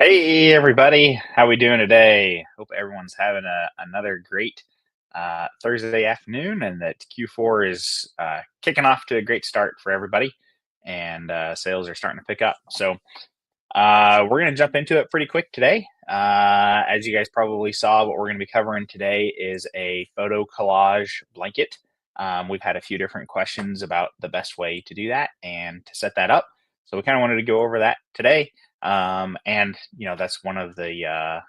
Hey everybody, how we doing today? Hope everyone's having another great Thursday afternoon, and that Q4 is kicking off to a great start for everybody, and sales are starting to pick up. So we're going to jump into it pretty quick today. As you guys probably saw, what we're going to be covering today is a photo collage blanket. We've had a few different questions about the best way to do that and to set that up. So we kind of wanted to go over that today. And that's one of the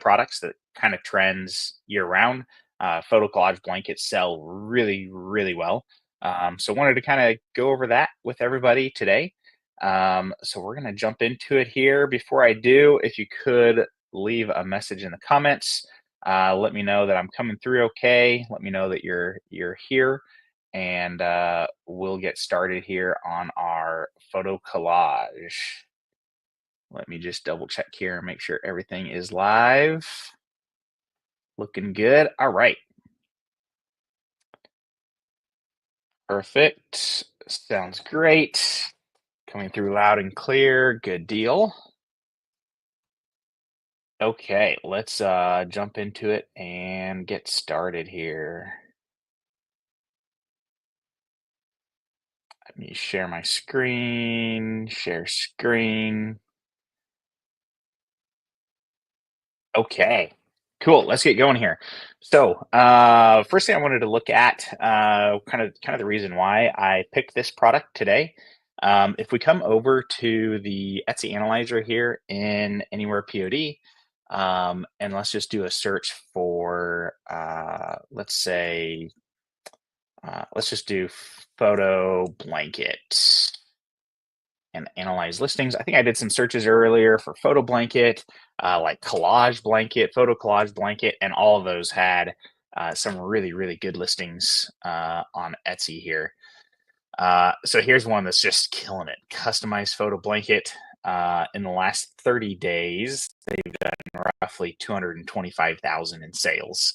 products that kind of trends year round. Photo collage blankets sell really, really well. So wanted to kind of go over that with everybody today. So we're going to jump into it here. Before I do, if you could leave a message in the comments, let me know that I'm coming through okay. Let me know that you're here, and we'll get started here on our photo collage. Let me just double check here and make sure everything is live. Looking good. All right. Perfect. Sounds great. Coming through loud and clear. Good deal. Okay, let's jump into it and get started here. Let me share my screen, share screen. Okay, cool. Let's get going here. So, first thing I wanted to look at, kind of the reason why I picked this product today. If we come over to the Etsy Analyzer here in AnywherePOD, and let's just do a search for, let's just do photo blanket and analyze listings. I think I did some searches earlier for photo blanket, like collage blanket, photo collage blanket, and all of those had some really, really good listings on Etsy here. So here's one that's just killing it. Customized photo blanket. In the last 30 days, they've done roughly 225,000 in sales.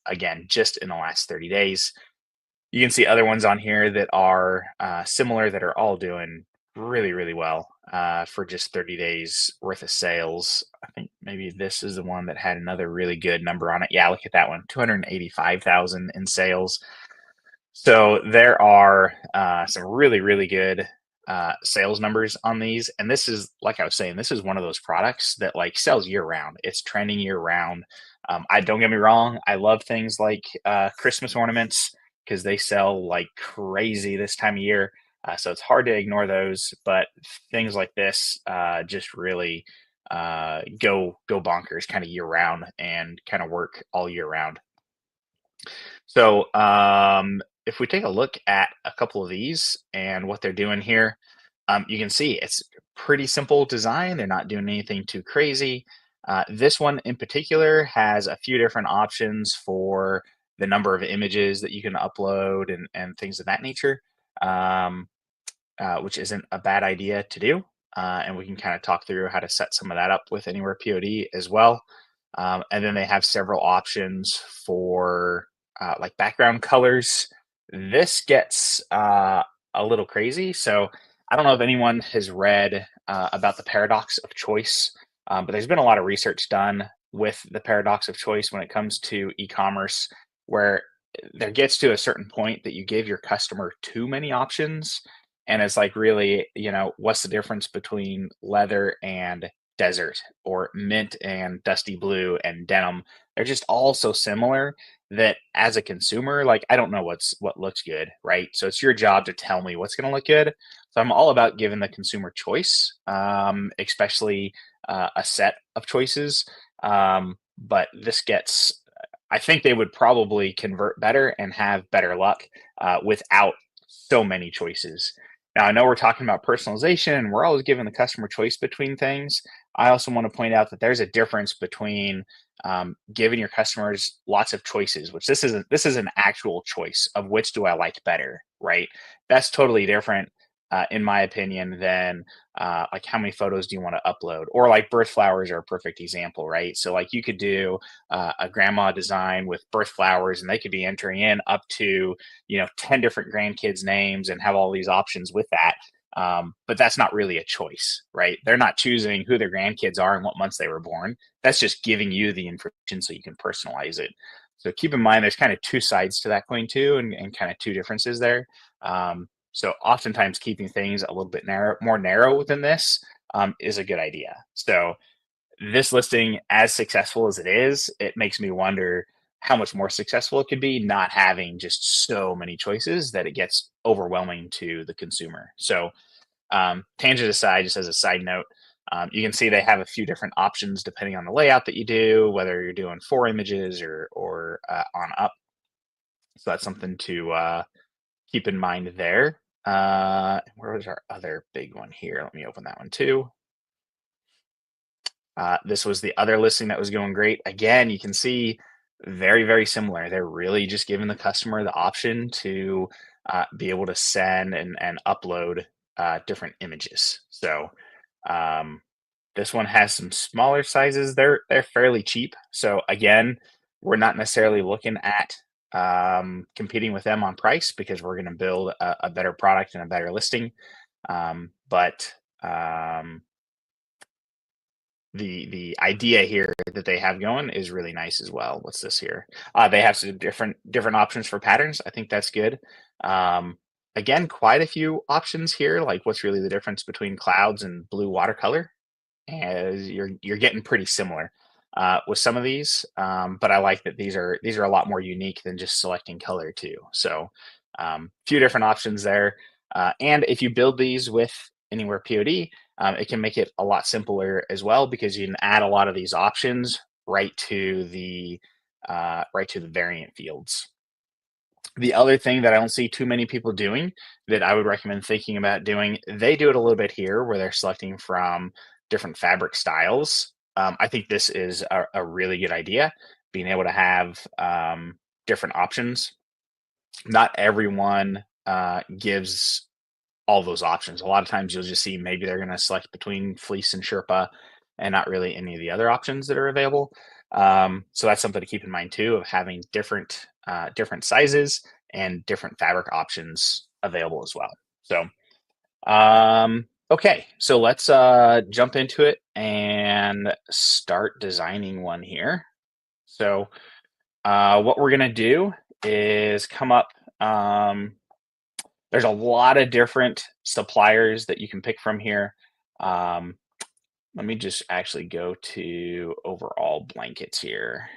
Again, just in the last 30 days. You can see other ones on here that are similar, that are all doing really, really well for just 30 days worth of sales. I think maybe this is the one that had another really good number on it. Yeah, look at that one, 285,000 in sales. So there are some really, really good sales numbers on these. And this is, like I was saying, this is one of those products that like sells year round. It's trending year round. I don't get me wrong. I love things like Christmas ornaments because they sell like crazy this time of year. So it's hard to ignore those, but things like this just really go bonkers kind of year round and kind of work all year round. So if we take a look at a couple of these and what they're doing here, you can see it's pretty simple design. They're not doing anything too crazy. This one in particular has a few different options for the number of images that you can upload and things of that nature, which isn't a bad idea to do. And we can kind of talk through how to set some of that up with AnywherePOD as well. And then they have several options for like background colors. This gets a little crazy. So I don't know if anyone has read about the paradox of choice, but there's been a lot of research done with the paradox of choice when it comes to e-commerce, where there gets to a certain point that you give your customer too many options. And it's like, really, what's the difference between leather and desert, or mint and dusty blue and denim? They're just all so similar that as a consumer, like, I don't know what looks good, right? So it's your job to tell me what's going to look good. So I'm all about giving the consumer choice, especially a set of choices. But this gets, I think they would probably convert better and have better luck without so many choices. Now, I know we're talking about personalization and we're always giving the customer choice between things. I also want to point out that there's a difference between giving your customers lots of choices, which this is an actual choice of which do I like better, right? That's totally different, in my opinion, than like how many photos do you want to upload, or like birth flowers are a perfect example, right? So like you could do a grandma design with birth flowers, and they could be entering in up to 10 different grandkids names and have all these options with that. But that's not really a choice, right? They're not choosing who their grandkids are and what months they were born. That's just giving you the information so you can personalize it. So keep in mind, there's kind of two sides to that coin too, and kind of two differences there. So oftentimes keeping things a little bit more narrow within this is a good idea. So this listing, as successful as it is, it makes me wonder how much more successful it could be not having just so many choices that it gets overwhelming to the consumer. So tangent aside, just as a side note, you can see they have a few different options depending on the layout that you do, whether you're doing 4 images or on up. So that's something to keep in mind there. Where was our other big one here? Let me open that one too. This was the other listing that was going great. Again, you can see very, very similar. They're really just giving the customer the option to be able to send and upload different images. So um, this one has some smaller sizes. They're fairly cheap. So again, we're not necessarily looking at competing with them on price because we're going to build a better product and a better listing. But the idea here that they have going is really nice as well. What's this here? They have some different options for patterns. I think that's good. Um, Again, quite a few options here. Like, what's really the difference between clouds and blue watercolor? As you're getting pretty similar with some of these, but I like that these are a lot more unique than just selecting color too. So, a few different options there. And if you build these with Anywhere POD, it can make it a lot simpler as well because you can add a lot of these options right to the variant fields. The other thing that I don't see too many people doing that I would recommend thinking about doing, they do it a little bit here where they're selecting from different fabric styles. I think this is a really good idea, being able to have different options. Not everyone gives all those options. A lot of times you'll just see maybe they're going to select between fleece and Sherpa and not really any of the other options that are available. So that's something to keep in mind too, of having different sizes and different fabric options available as well. So okay, so let's jump into it and start designing one here. So what we're gonna do is come up. There's a lot of different suppliers that you can pick from here. Um, Let me just actually go to overall blankets here.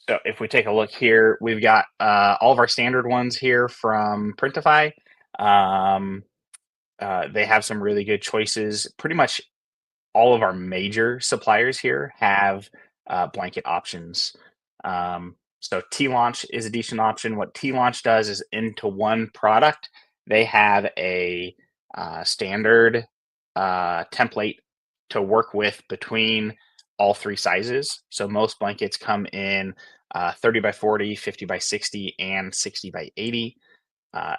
So if we take a look here, we've got all of our standard ones here from Printify. Um, they have some really good choices. Pretty much all of our major suppliers here have blanket options. So T Launch is a decent option. What T Launch does is into one product, they have a standard template to work with between all three sizes. So most blankets come in 30 by 40, 50 by 60, and 60 by 80. Uh,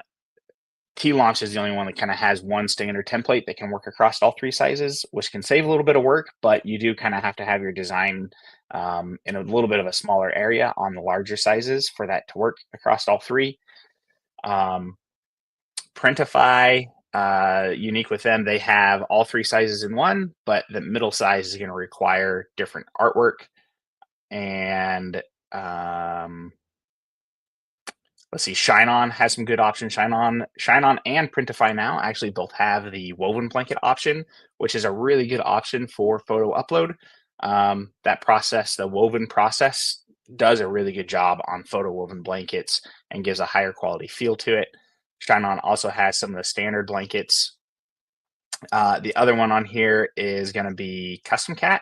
T Launch is the only one that kind of has one standard template that can work across all three sizes, which can save a little bit of work, but you do kind of have to have your design in a little bit of a smaller area on the larger sizes for that to work across all three. Um, Printify, unique with them, they have all three sizes in one, but the middle size is going to require different artwork. And let's see, Shine On has some good options. Shine On and Printify now actually both have the woven blanket option, which is a really good option for photo upload. That process, the woven process, does a really good job on photo woven blankets and gives a higher quality feel to it. Shine On also has some of the standard blankets. The other one on here is going to be Custom Cat,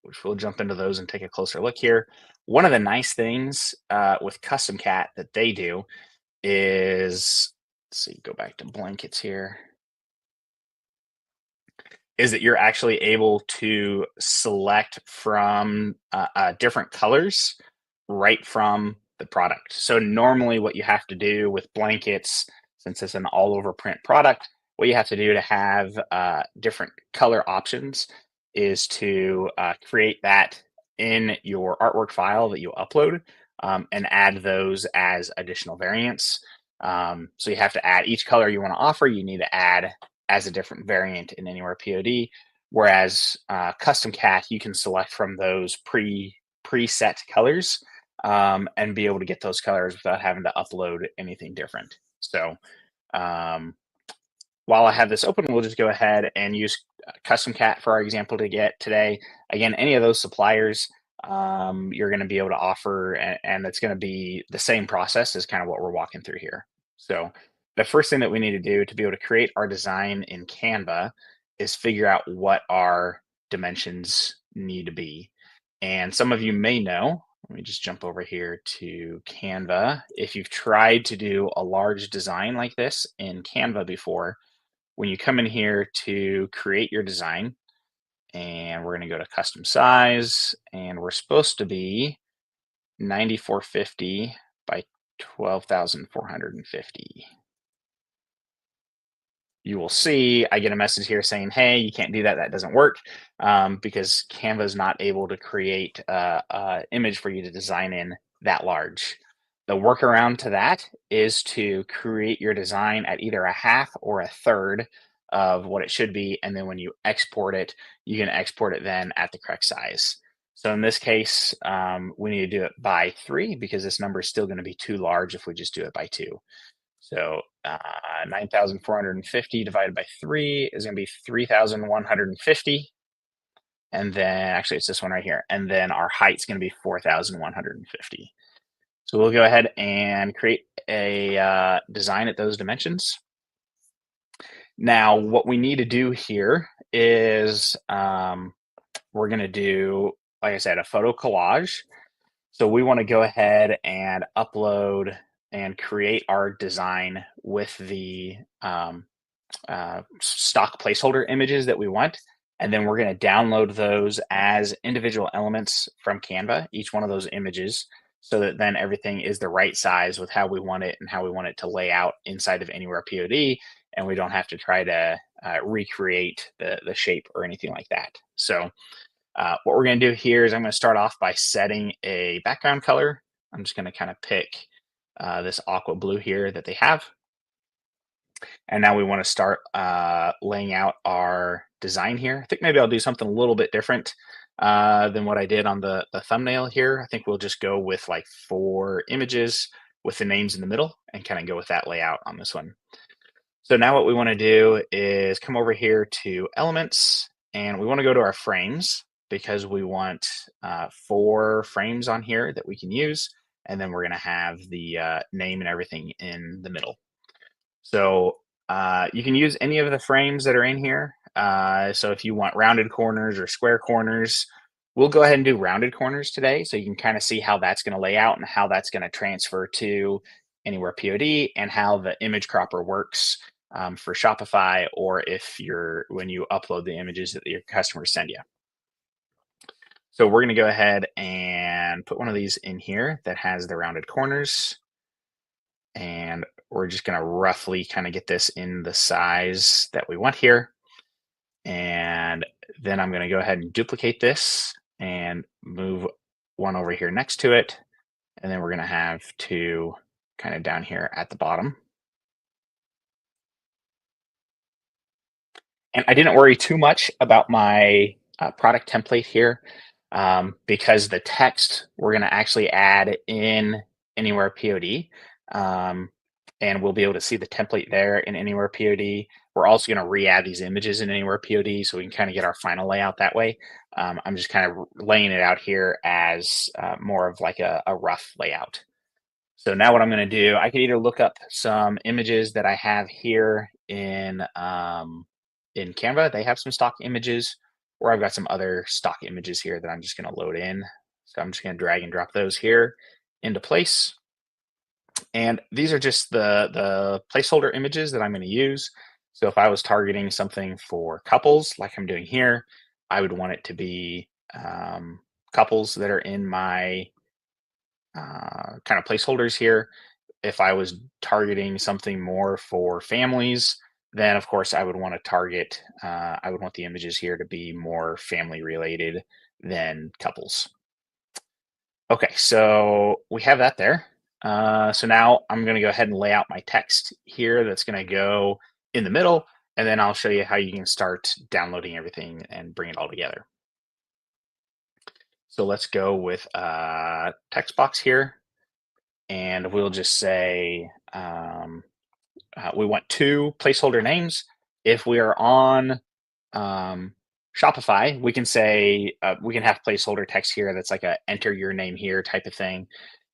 which we'll jump into those and take a closer look here. One of the nice things with Custom Cat that they do is, let's see, go back to blankets here, is that you're actually able to select from different colors right from the product. So normally what you have to do with blankets, since it's an all over print product, what you have to do to have different color options is to create that in your artwork file that you upload. and add those as additional variants. So you have to add each color you want to offer, you need to add as a different variant in AnywherePOD. Whereas custom cat, you can select from those preset colors and be able to get those colors without having to upload anything different. So um, while I have this open, we'll just go ahead and use custom cat for our example to get today. Again, any of those suppliers you're going to be able to offer, and it's going to be the same process as kind of what we're walking through here. So the first thing that we need to do to be able to create our design in Canva is figure out what our dimensions need to be. And some of you may know, let me just jump over here to Canva. If you've tried to do a large design like this in Canva before, when you come in here to create your design, and we're going to go to custom size, and we're supposed to be 9450 by 12,450. You will see I get a message here saying, hey, you can't do that. That doesn't work because Canva is not able to create an image for you to design in that large. The workaround to that is to create your design at either a half or a third of what it should be. And then when you export it, you can export it then at the correct size. So in this case, we need to do it by 3 because this number is still going to be too large if we just do it by 2. So 9,450 divided by 3 is going to be 3,150. And then actually it's this one right here. And then our height's going to be 4,150. So we'll go ahead and create a design at those dimensions. Now, what we need to do here is we're going to do, like I said, a photo collage. So we want to go ahead and upload and create our design with the stock placeholder images that we want. And then we're going to download those as individual elements from Canva, each one of those images, so that then everything is the right size with how we want it and how we want it to lay out inside of AnywherePOD. And we don't have to try to recreate the shape or anything like that. So what we're going to do here is I'm going to start off by setting a background color. I'm just going to kind of pick this aqua blue here that they have. And now we want to start laying out our design here. I think maybe I'll do something a little bit different than what I did on the thumbnail here. I think we'll just go with like 4 images with the names in the middle and kind of go with that layout on this one. So now what we want to do is come over here to elements, and we want to go to our frames because we want 4 frames on here that we can use. And then we're going to have the name and everything in the middle. So you can use any of the frames that are in here. So if you want rounded corners or square corners, we'll go ahead and do rounded corners today. So you can kind of see how that's going to lay out and how that's going to transfer to AnywherePOD and how the image cropper works for Shopify, or when you upload the images that your customers send you. So we're going to go ahead and put one of these in here that has the rounded corners. And we're just going to roughly kind of get this in the size that we want here. And then I'm going to go ahead and duplicate this and move one over here next to it. And then we're going to have 2 kind of down here at the bottom. And I didn't worry too much about my product template here because the text we're going to actually add in AnywherePOD. And we'll be able to see the template there in AnywherePOD. We're also going to re-add these images in AnywherePOD so we can kind of get our final layout that way. I'm just kind of laying it out here as more of like a rough layout. So now what I'm going to do, I could either look up some images that I have here in Canva. They have some stock images, or I've got some other stock images here that I'm just going to load in. So I'm just going to drag and drop those here into place. And these are just the placeholder images that I'm going to use. So if I was targeting something for couples, like I'm doing here, I would want it to be couples that are in my kind of placeholders here. If I was targeting something more for families, then of course I would want to target, I would want the images here to be more family related than couples. Okay, so we have that there. So now I'm going to go ahead and lay out my text here that's going to go in the middle, and then I'll show you how you can start downloading everything and bring it all together. So let's go with a text box here, and we'll just say we want two placeholder names. If we are on um, Shopify, we can say we can have placeholder text here that's like a enter your name here type of thing.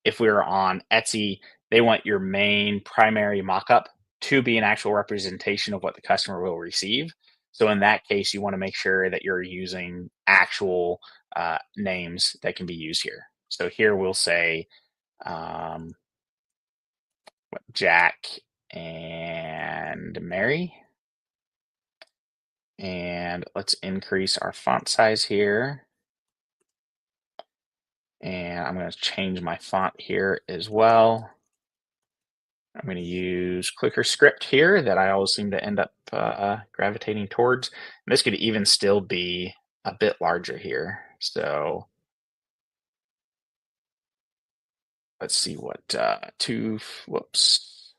If we're on Etsy, they want your main primary mockup to be an actual representation of what the customer will receive. So in that case, you want to make sure that you're using actual names that can be used here. So here we'll say um, Jack and Mary. And let's increase our font size here. And I'm going to change my font here as well. I'm going to use Clicker Script here that I always seem to end up gravitating towards. And this could even still be a bit larger here. So let's see what whoops,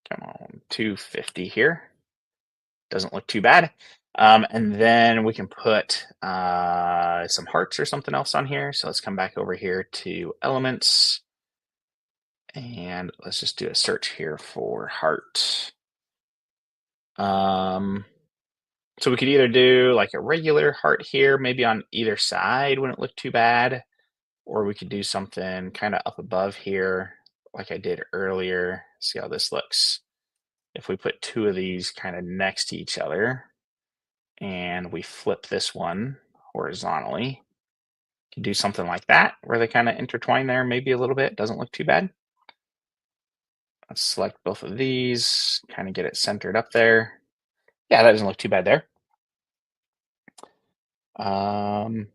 come on, 250 here. Doesn't look too bad. And then we can put some hearts or something else on here. So let's come back over here to elements. And let's just do a search here for heart. So we could either do like a regular heart here, maybe on either side wouldn't look too bad. Or we could do something kind of up above here, like I did earlier. See how this looks. If we put two of these kind of next to each other, and we flip this one horizontally. Can do something like that where they kind of intertwine there maybe a little bit. Doesn't look too bad. Let's select both of these, kind of get it centered up there. Yeah, that doesn't look too bad there. Um,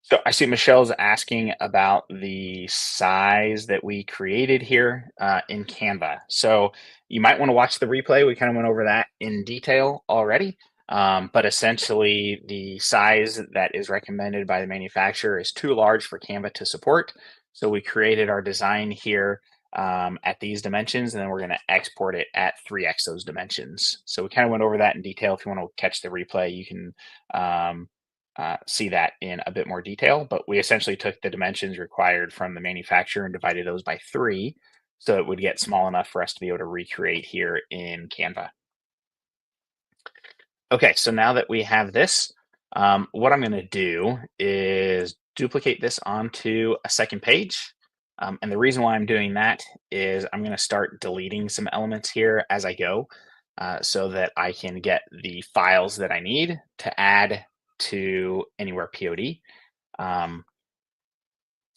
So I see Michelle's asking about the size that we created here in Canva. So you might want to watch the replay. We kind of went over that in detail already. But essentially, the size that is recommended by the manufacturer is too large for Canva to support. So we created our design here at these dimensions, and then we're going to export it at 3x those dimensions. So we kind of went over that in detail. If you want to catch the replay, you can see that in a bit more detail, but we essentially took the dimensions required from the manufacturer and divided those by 3 so it would get small enough for us to be able to recreate here in Canva. Okay, so now that we have this, what I'm going to do is duplicate this onto a second page. And the reason why I'm doing that is I'm going to start deleting some elements here as I go so that I can get the files that I need to add to AnywherePOD.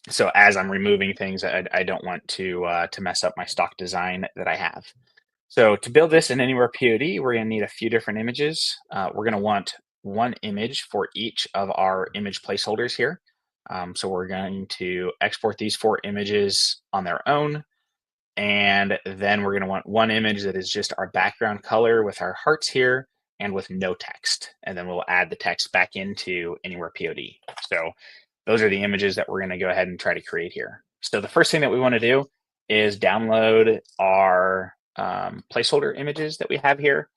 So as I'm removing things, I don't want to mess up my stock design that I have. So to build this in AnywherePOD, we're going to need a few different images. We're going to want one image for each of our image placeholders here. So we're going to export these 4 images on their own. And then we're going to want one image that is just our background color with our hearts here and with no text. And then we'll add the text back into AnywherePOD. So those are the images that we're going to go ahead and try to create here. So the first thing that we want to do is download our placeholder images that we have here.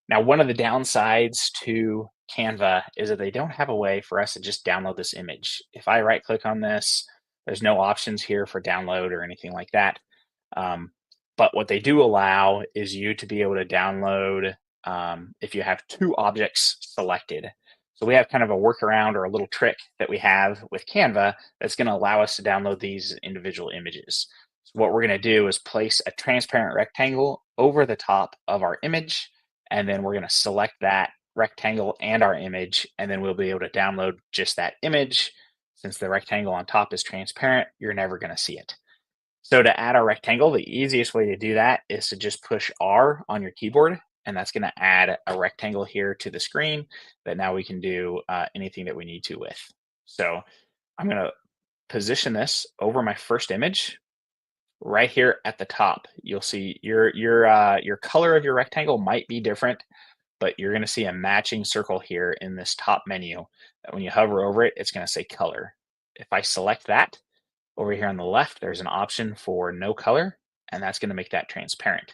Now, one of the downsides to Canva is that they don't have a way for us to just download this image. If I right click on this, there's no options here for download or anything like that. But what they do allow is you to be able to download if you have 2 objects selected. So we have kind of a workaround or a little trick that we have with Canva that's going to allow us to download these individual images. So what we're going to do is place a transparent rectangle over the top of our image, and then we're going to select that rectangle and our image, and then we'll be able to download just that image. Since the rectangle on top is transparent, you're never going to see it. So to add our rectangle, the easiest way to do that is to just push R on your keyboard, and that's going to add a rectangle here to the screen that now we can do anything that we need to with. So I'm going to position this over my first image. Right here at the top, you'll see your color of your rectangle might be different. but you're going to see a matching circle here in this top menu that when you hover over it, it's going to say color. If I select that, over here on the left, there's an option for no color, and that's going to make that transparent.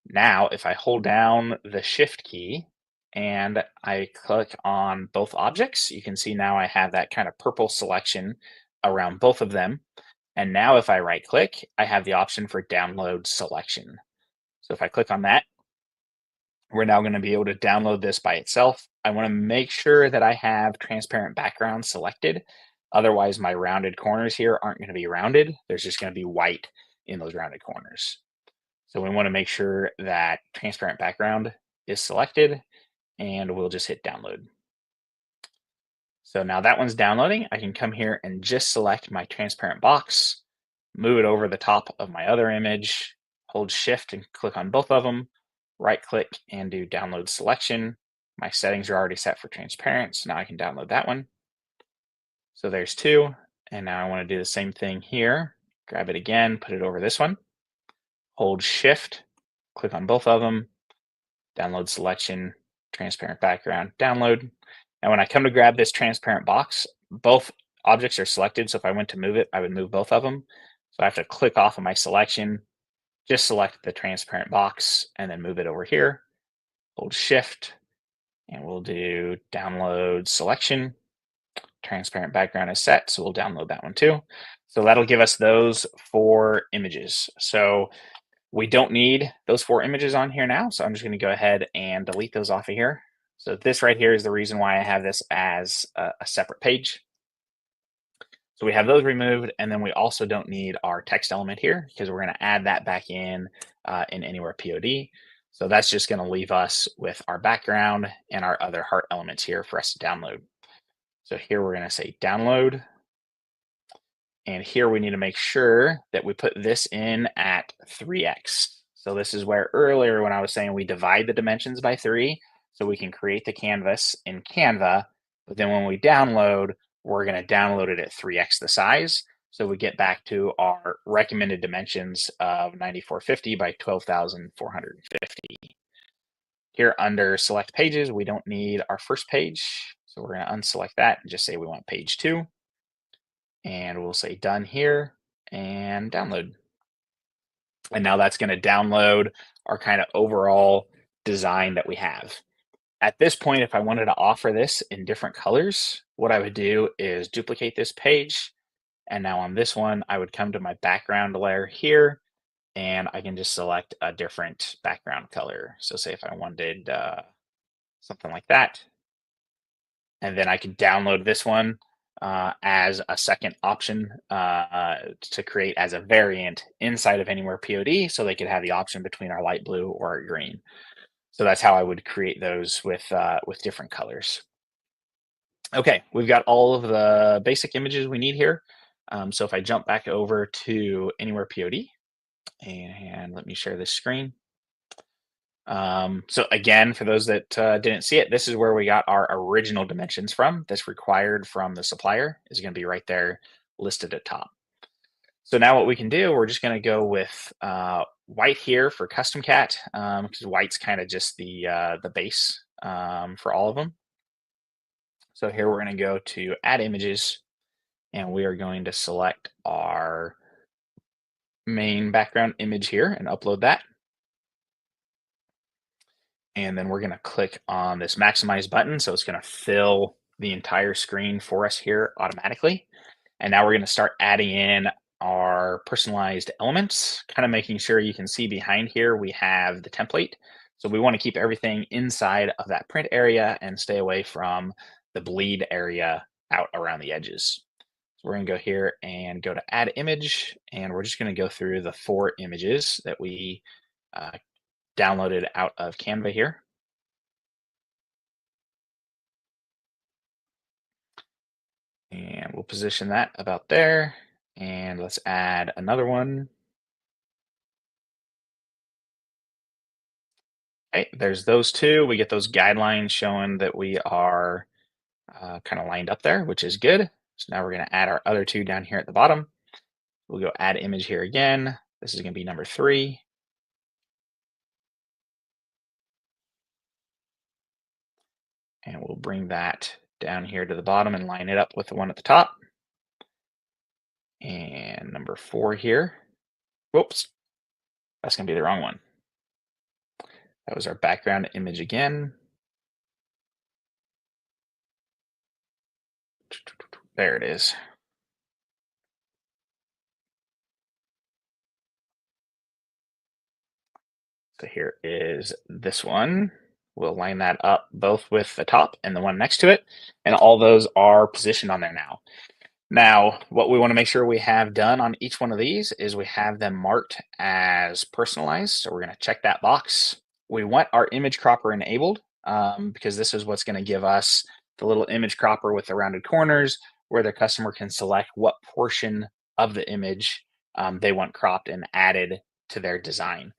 Now, if I hold down the Shift key and I click on both objects, you can see now I have that kind of purple selection around both of them. And now if I right click, I have the option for download selection. So if I click on that, we're now going to be able to download this by itself. I want to make sure that I have transparent background selected. Otherwise, my rounded corners here aren't going to be rounded. There's just going to be white in those rounded corners. So we want to make sure that transparent background is selected, and we'll just hit download. So now that one's downloading. I can come here and just select my transparent box, move it over the top of my other image, hold Shift and click on both of them, right click and do download selection. My settings are already set for transparent, so now I can download that one. So there's two, and now I want to do the same thing here. Grab it again, put it over this one, hold Shift, click on both of them, download selection, transparent background, download. And when I come to grab this transparent box, both objects are selected. So if I went to move it, I would move both of them. So I have to click off of my selection, just select the transparent box and then move it over here. Hold Shift and we'll do download selection. Transparent background is set, so we'll download that one too. So that'll give us those 4 images. So we don't need those 4 images on here now, so I'm just going to go ahead and delete those off of here. So this right here is the reason why I have this as a separate page. So we have those removed, and then we also don't need our text element here because we're going to add that back in AnywherePOD. So that's just going to leave us with our background and our other heart elements here for us to download. So here we're going to say download. And here we need to make sure that we put this in at 3x. So this is where earlier when I was saying we divide the dimensions by 3 so we can create the canvas in Canva, but then when we download, we're going to download it at 3x the size. So we get back to our recommended dimensions of 9450 by 12,450. Here under select pages, we don't need our first page. So we're going to unselect that and just say we want page 2. And we'll say done here and download. And now that's going to download our kind of overall design that we have. At this point, if I wanted to offer this in different colors, what I would do is duplicate this page. And now on this one, I would come to my background layer here, and I can just select a different background color. So say if I wanted something like that, and then I could download this one as a second option to create as a variant inside of AnywherePOD, so they could have the option between our light blue or our green. So that's how I would create those with different colors. Okay, we've got all of the basic images we need here. So if I jump back over to AnywherePOD, and let me share this screen. So again, for those that didn't see it, this is where we got our original dimensions from. That's required from the supplier is going to be right there listed at top. So now what we can do, we're just going to go with white here for custom cat because white's kind of just the base for all of them. So here we're going to go to add images, and we are going to select our main background image here and upload that. And then we're going to click on this maximize button. So it's going to fill the entire screen for us here automatically. And now we're going to start adding in our personalized elements, kind of making sure you can see behind here we have the template. So we want to keep everything inside of that print area and stay away from the bleed area out around the edges. So we're going to go here and go to add image, and we're just going to go through the 4 images that we downloaded out of Canva here. And we'll position that about there. And let's add another one. Okay, there's those 2. We get those guidelines showing that we are kind of lined up there, which is good. So now we're going to add our other 2 down here at the bottom. We'll go add image here again. This is going to be number 3. And we'll bring that down here to the bottom and line it up with the one at the top. And number 4 here. Whoops, that's going to be the wrong one. That was our background image again. There it is. So here is this one. We'll line that up both with the top and the one next to it. And all those are positioned on there now. Now, what we want to make sure we have done on each one of these is we have them marked as personalized. So we're going to check that box. We want our image cropper enabled because this is what's going to give us the little image cropper with the rounded corners where the customer can select what portion of the image they want cropped and added to their design.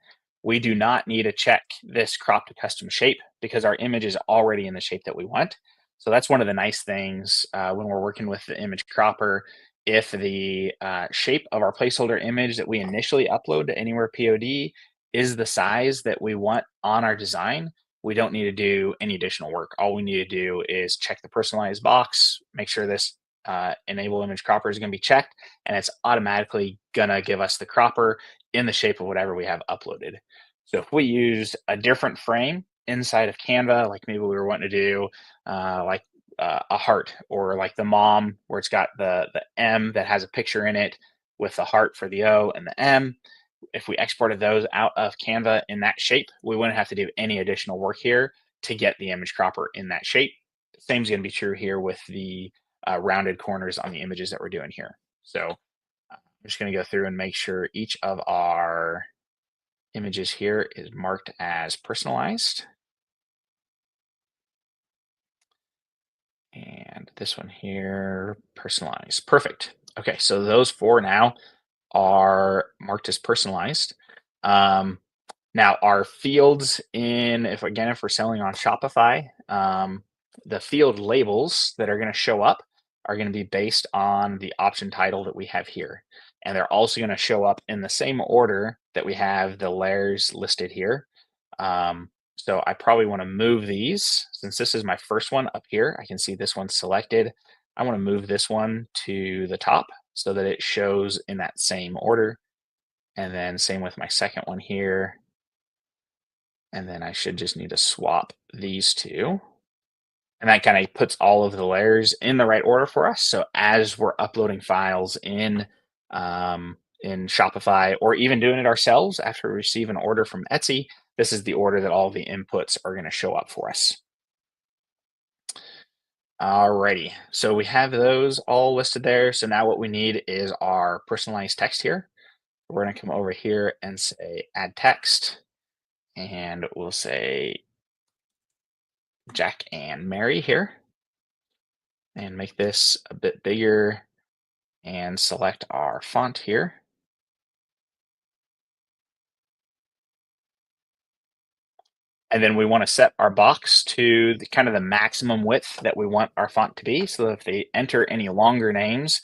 We do not need to check this crop to custom shape because our image is already in the shape that we want. So that's one of the nice things when we're working with the image cropper. If the shape of our placeholder image that we initially upload to AnywherePOD is the size that we want on our design, we don't need to do any additional work. All we need to do is check the personalized box, make sure this enable image cropper is going to be checked, and it's automatically going to give us the cropper in the shape of whatever we have uploaded. So if we use a different frame inside of Canva, like maybe we were wanting to do a heart, or like the mom where it's got the M that has a picture in it with the heart for the O and the M. If we exported those out of Canva in that shape, we wouldn't have to do any additional work here to get the image cropper in that shape. The same is going to be true here with the rounded corners on the images that we're doing here. So I'm just going to go through and make sure each of our images here is marked as personalized. And this one here, personalized. Perfect. Okay, so those 4 now are marked as personalized. Now our fields if we're selling on Shopify, the field labels that are going to show up are going to be based on the option title that we have here. And they're also going to show up in the same order that we have the layers listed here. So I probably want to move these since this is my first one up here. I can see this one's selected. I want to move this one to the top so that it shows in that same order. And then same with my second one here. And then I should just need to swap these two. And that kind of puts all of the layers in the right order for us. So as we're uploading files in Shopify, or even doing it ourselves after we receive an order from Etsy, this is the order that all the inputs are going to show up for us. Alrighty, so we have those all listed there. So now what we need is our personalized text here. We're going to come over here and say add text, and we'll say Jack and Mary here, and make this a bit bigger and select our font here. And then we want to set our box to the kind of the maximum width that we want our font to be, so that if they enter any longer names,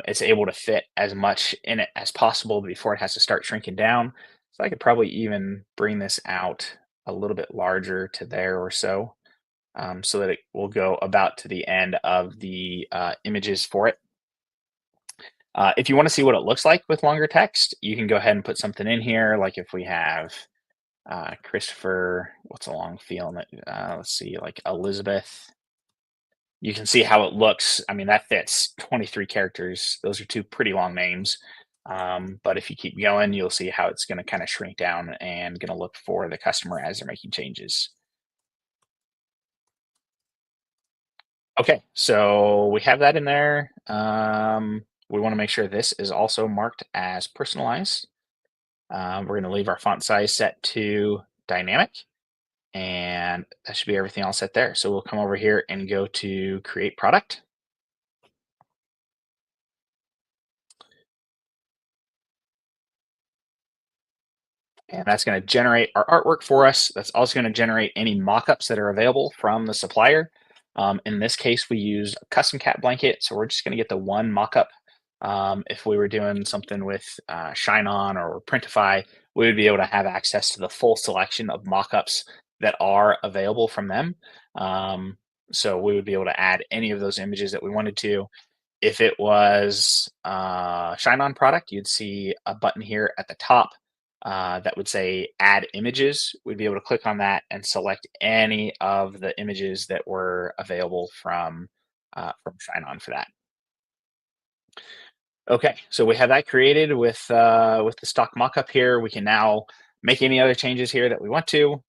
it's able to fit as much in it as possible before it has to start shrinking down. So I could probably even bring this out a little bit larger to there or so, so that it will go about to the end of the images for it. If you want to see what it looks like with longer text, you can go ahead and put something in here, like if we have Christopher, what's a long feel? Let's see, like Elizabeth. You can see how it looks. I mean, that fits 23 characters. Those are 2 pretty long names. But if you keep going, you'll see how it's going to kind of shrink down and going to look for the customer as they're making changes. Okay, so we have that in there. We want to make sure this is also marked as personalized. We're going to leave our font size set to dynamic, and that should be everything all set there. So we'll come over here and go to create product. And that's going to generate our artwork for us. That's also going to generate any mockups that are available from the supplier. In this case, we used a custom cat blanket, so we're just going to get the one mockup. If we were doing something with Shine On or Printify, we would be able to have access to the full selection of mockups that are available from them. Um, so we would be able to add any of those images that we wanted to. If it was a Shine On product, you'd see a button here at the top that would say Add Images. We'd be able to click on that and select any of the images that were available from Shine On for that. Okay, so we have that created with the stock mockup here. We can now make any other changes here that we want to,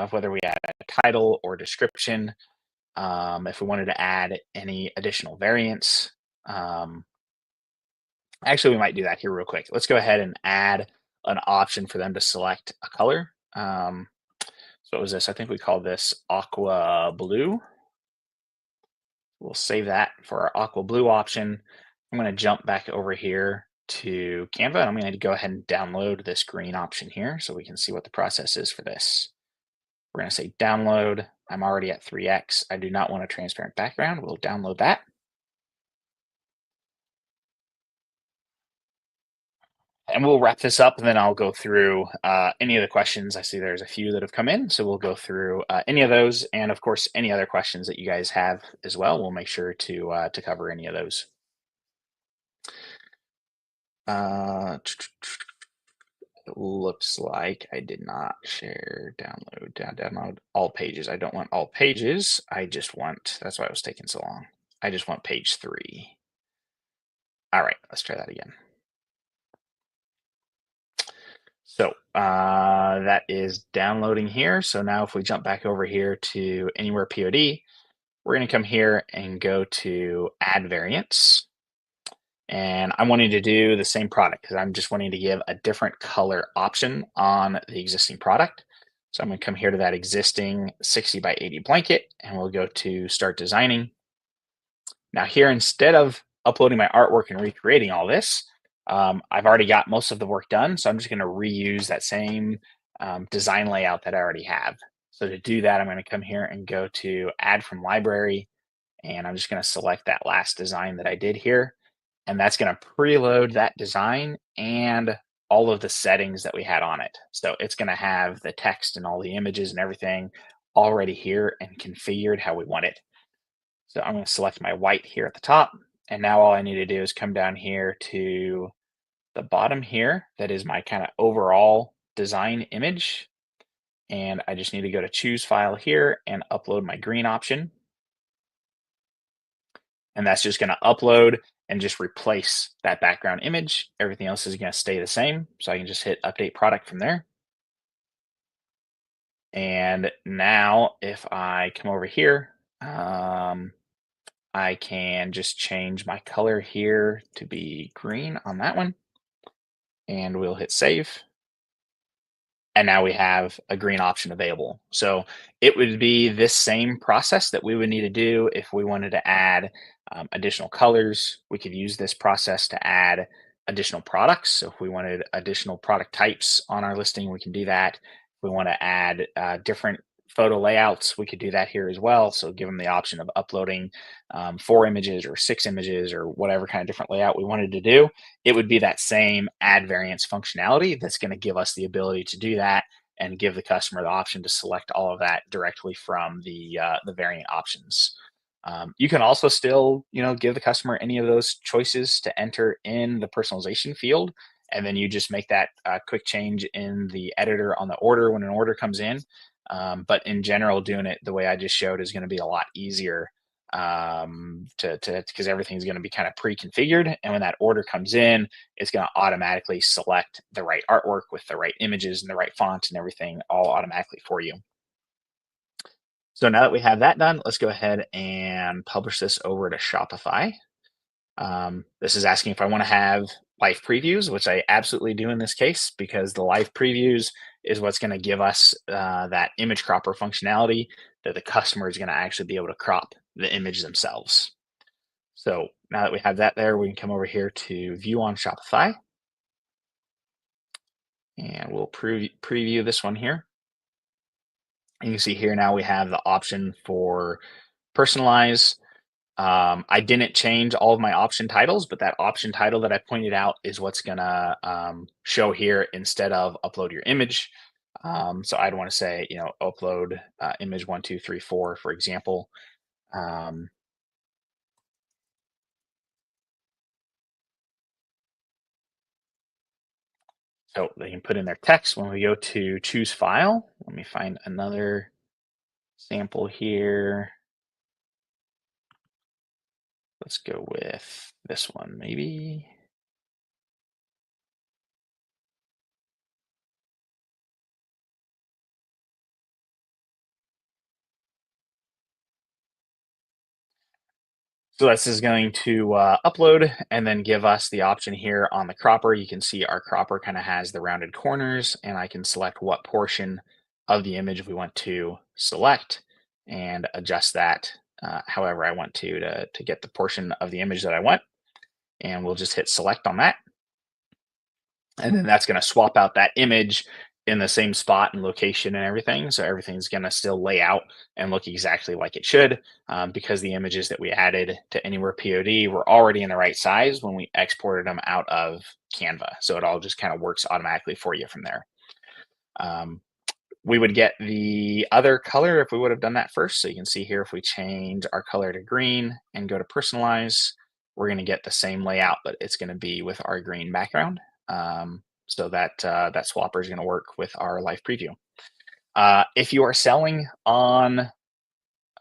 whether we add a title or description. If we wanted to add any additional variants, um, actually, we might do that here real quick. Let's go ahead and add an option for them to select a color. So what was this? I think we called this aqua blue. We'll save that for our aqua blue option. I'm going to jump back over here to Canva, and I'm going to go ahead and download this green option here so we can see what the process is for this. We're going to say download. I'm already at 3x. I do not want a transparent background. We'll download that. And we'll wrap this up, and then I'll go through any of the questions. I see there's a few that have come in, so we'll go through any of those, and of course, any other questions that you guys have as well. We'll make sure to cover any of those. It looks like I did not share download all pages. I don't want all pages. I just want, that's why it was taking so long. I just want page 3. All right, let's try that again. So that is downloading here. So now if we jump back over here to AnywherePOD, we're going to come here and go to Add Variants. And I'm wanting to do the same product because I'm just wanting to give a different color option on the existing product. So I'm going to come here to that existing 60 by 80 blanket, and we'll go to Start Designing. Now here, instead of uploading my artwork and recreating all this, I've already got most of the work done. So I'm just going to reuse that same design layout that I already have. So to do that, I'm going to come here and go to Add from Library, and I'm just going to select that last design that I did here. And that's going to preload that design and all of the settings that we had on it. So it's going to have the text and all the images and everything already here and configured how we want it. So I'm going to select my white here at the top. And now all I need to do is come down here to the bottom here. That is my kind of overall design image. And I just need to go to choose file here and upload my green option. And that's just going to upload and just replace that background image. Everything else is going to stay the same. So I can just hit update product from there. And now if I come over here, I can just change my color here to be green on that one. And we'll hit save. And now we have a green option available. So it would be this same process that we would need to do if we wanted to add additional colors. We could use this process to add additional products. So if we wanted additional product types on our listing, we can do that. If we want to add different photo layouts, we could do that here as well. So give them the option of uploading 4 images or 6 images or whatever kind of different layout we wanted to do. It would be that same add variants functionality that's going to give us the ability to do that and give the customer the option to select all of that directly from the variant options. You can also still, give the customer any of those choices to enter in the personalization field, and then you just make that quick change in the editor on the order when an order comes in. But in general, doing it the way I just showed is going to be a lot easier because everything's going to be kind of pre-configured, and when that order comes in, it's going to automatically select the right artwork with the right images and the right font and everything all automatically for you. So now that we have that done, let's go ahead and publish this over to Shopify. This is asking if I want to have live previews, which I absolutely do in this case, because the live previews is what's going to give us that image cropper functionality that the customer is going to actually be able to crop the image themselves. So now that we have that there, we can come over here to view on Shopify. And we'll preview this one here. And you can see here now we have the option for personalize. I didn't change all of my option titles, but that option title that I pointed out is what's gonna show here instead of upload your image. So I'd want to say, upload image 1, 2, 3, 4, for example. Um, so they can put in their text when we go to choose file. Let me find another sample here. Let's go with this one, maybe. So this is going to upload and then give us the option here on the cropper. You can see our cropper kind of has the rounded corners, and I can select what portion of the image we want to select and adjust that however I want to get the portion of the image that I want. And we'll just hit select on that. And then that's going to swap out that image in the same spot and location and everything. So everything's going to still lay out and look exactly like it should, because the images that we added to AnywherePOD were already in the right size when we exported them out of Canva. So it all just kind of works automatically for you from there. Um, we would get the other color if we would have done that first. So you can see here, if we change our color to green and go to personalize, we're going to get the same layout, but it's going to be with our green background. So that swapper is going to work with our live preview. If you are selling on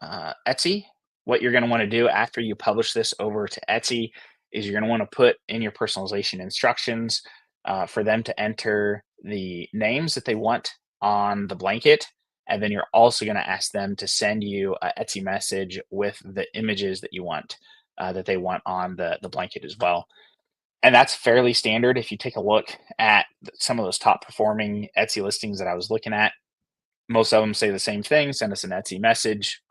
Etsy, what you're going to want to do after you publish this over to Etsy is you're going to want to put in your personalization instructions for them to enter the names that they want on the blanket. And then you're also going to ask them to send you a Etsy message with the images that you want, that they want on the blanket as well. And that's fairly standard. If you take a look at some of those top performing Etsy listings that I was looking at, most of them say the same thing: send us an Etsy message.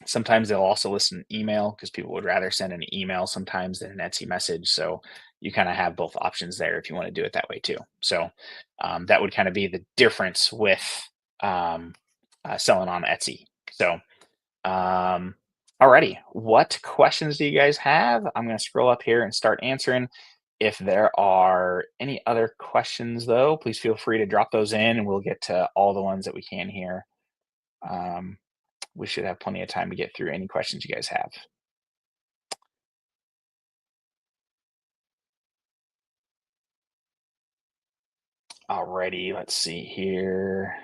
Sometimes they'll also list an email because people would rather send an email sometimes than an Etsy message. So you kind of have both options there if you want to do it that way too. So that would kind of be the difference with um, selling on Etsy. So alrighty, what questions do you guys have? I'm going to scroll up here and start answering. If there are any other questions, though, please feel free to drop those in, and we'll get to all the ones that we can here. Um, we should have plenty of time to get through any questions you guys have. Alrighty, let's see here.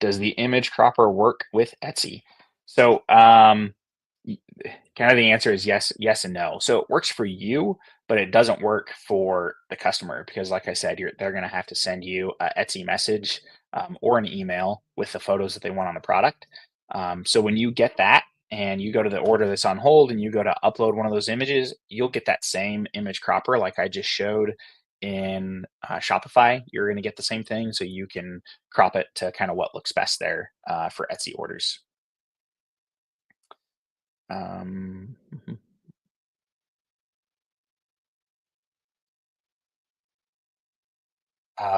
Does the image cropper work with Etsy? So, y- kind of the answer is yes, yes, and no. So it works for you, but it doesn't work for the customer because, like I said, they're going to have to send you a Etsy message or an email with the photos that they want on the product. So when you get that and you go to the order that's on hold and you go to upload one of those images, you'll get that same image cropper like I just showed in Shopify. You're going to get the same thing, so you can crop it to kind of what looks best there for Etsy orders. Um,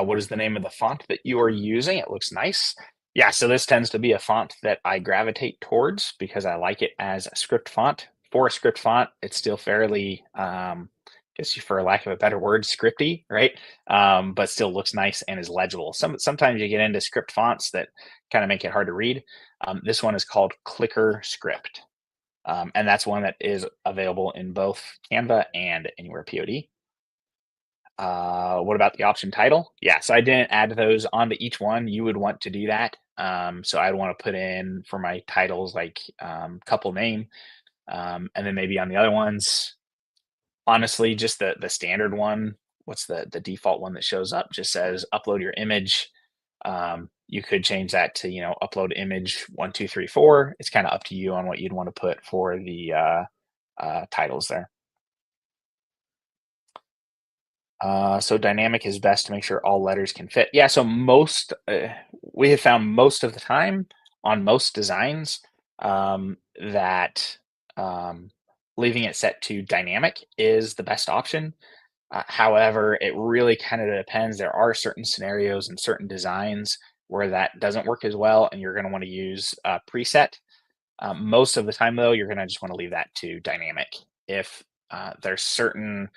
what is the name of the font that you are using? It looks nice. Yeah, so this tends to be a font that I gravitate towards because I like it as a script font. For a script font, it's still fairly, guess for lack of a better word, scripty, right? But still looks nice and is legible. Sometimes you get into script fonts that kind of make it hard to read. This one is called Clicker Script, and that's one that is available in both Canva and AnywherePOD. What about the option title? Yeah, so I didn't add those onto each one. You would want to do that. So I'd want to put in for my titles like couple name, and then maybe on the other ones, honestly, just the standard one. What's the default one that shows up? Just says upload your image. You could change that to upload image 1, 2, 3, 4. It's kind of up to you on what you'd want to put for the titles there. So dynamic is best to make sure all letters can fit. Yeah, so we have found most of the time on most designs that leaving it set to dynamic is the best option. However, it really kind of depends. There are certain scenarios and certain designs where that doesn't work as well, and you're going to want to use a preset. Most of the time, though, you're going to just want to leave that to dynamic. If there's certain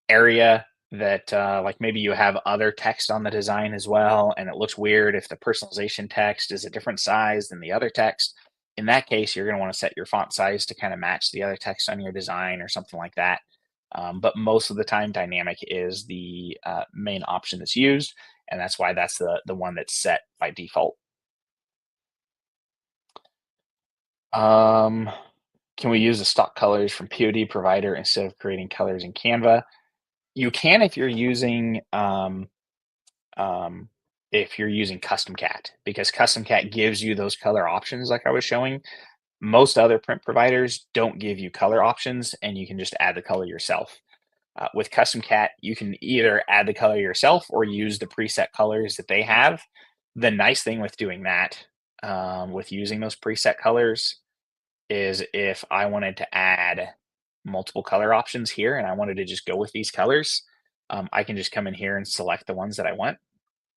area that like maybe you have other text on the design as well, and it looks weird if the personalization text is a different size than the other text. In that case, you're going to want to set your font size to kind of match the other text on your design or something like that. But most of the time, dynamic is the main option that's used, and that's why that's the one that's set by default. Um, can we use the stock colors from POD provider instead of creating colors in Canva? You can um, if you're using Custom Cat, because Custom Cat gives you those color options like I was showing. Most other print providers don't give you color options, and you can just add the color yourself. With Custom Cat, you can either add the color yourself or use the preset colors that they have. The nice thing with doing that, with using those preset colors, is if I wanted to add multiple color options here and I wanted to just go with these colors, I can just come in here and select the ones that I want,